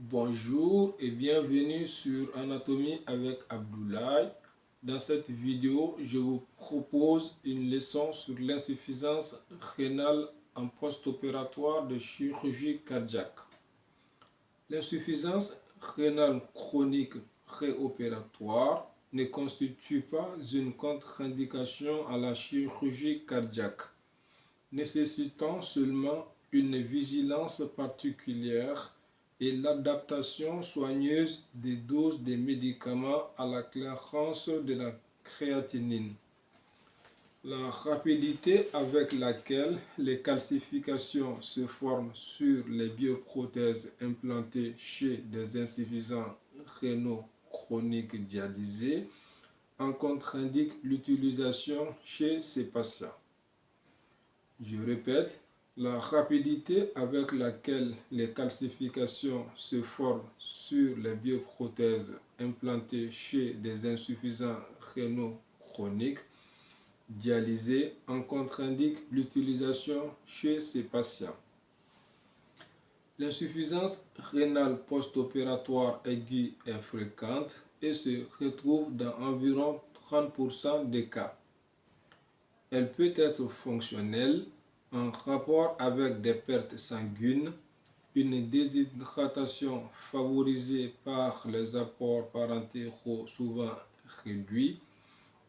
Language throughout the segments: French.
Bonjour et bienvenue sur Anatomie avec Abdoulaye. Dans cette vidéo, je vous propose une leçon sur l'insuffisance rénale en post-opératoire de chirurgie cardiaque. L'insuffisance rénale chronique préopératoire ne constitue pas une contre-indication à la chirurgie cardiaque, nécessitant seulement une vigilance particulière et l'adaptation soigneuse des doses des médicaments à la clairance de la créatinine. La rapidité avec laquelle les calcifications se forment sur les bioprothèses implantées chez des insuffisants rénaux chroniques dialysés en contre-indique l'utilisation chez ces patients. Je répète, la rapidité avec laquelle les calcifications se forment sur les bioprothèses implantées chez des insuffisants rénaux chroniques dialysés en contre-indique l'utilisation chez ces patients. L'insuffisance rénale post-opératoire aiguë est fréquente et se retrouve dans environ 30% des cas. Elle peut être fonctionnelle en rapport avec des pertes sanguines, une déshydratation favorisée par les apports parentéraux souvent réduits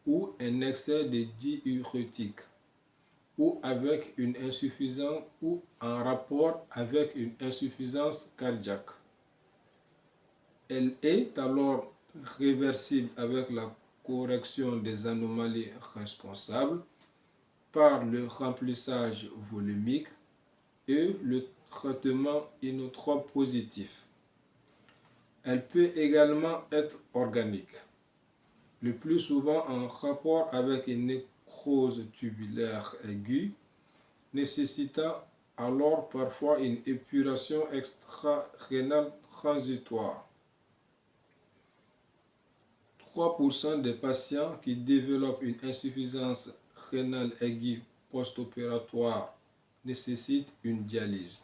ou un excès de diurétiques, ou avec une insuffisance ou en rapport avec une insuffisance cardiaque. Elle est alors réversible avec la correction des anomalies responsables par le remplissage volumique et le traitement inotrope positif. Elle peut également être organique, le plus souvent en rapport avec une nécrose tubulaire aiguë, nécessitant alors parfois une épuration extra-rénale transitoire. 3% des patients qui développent une insuffisance rénale aiguë post-opératoire nécessitent une dialyse.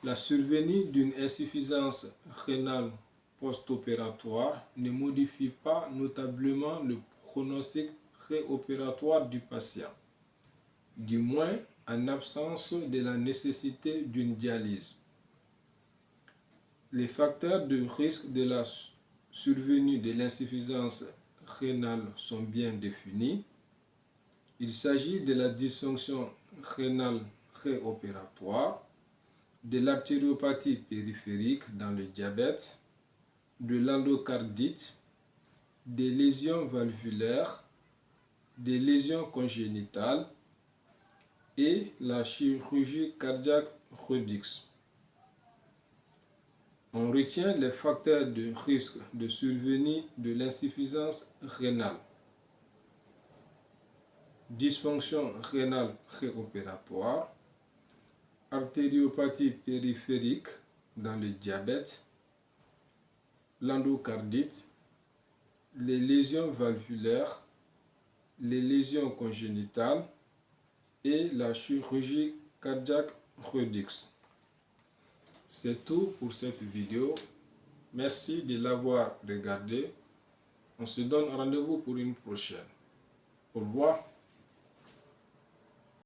La survenue d'une insuffisance rénale post-opératoire ne modifie pas notablement le pronostic préopératoire du patient, du moins en absence de la nécessité d'une dialyse. Les facteurs de risque de la survenue de l'insuffisance rénale sont bien définis. Il s'agit de la dysfonction rénale préopératoire, de l'artériopathie périphérique dans le diabète, de l'endocardite, des lésions valvulaires, des lésions congénitales et la chirurgie cardiaque Redux. On retient les facteurs de risque de survenue de l'insuffisance rénale. Dysfonction rénale préopératoire, artériopathie périphérique dans le diabète, l'endocardite, les lésions valvulaires, les lésions congénitales et la chirurgie cardiaque Redux. C'est tout pour cette vidéo. Merci de l'avoir regardé. On se donne rendez-vous pour une prochaine. Au revoir.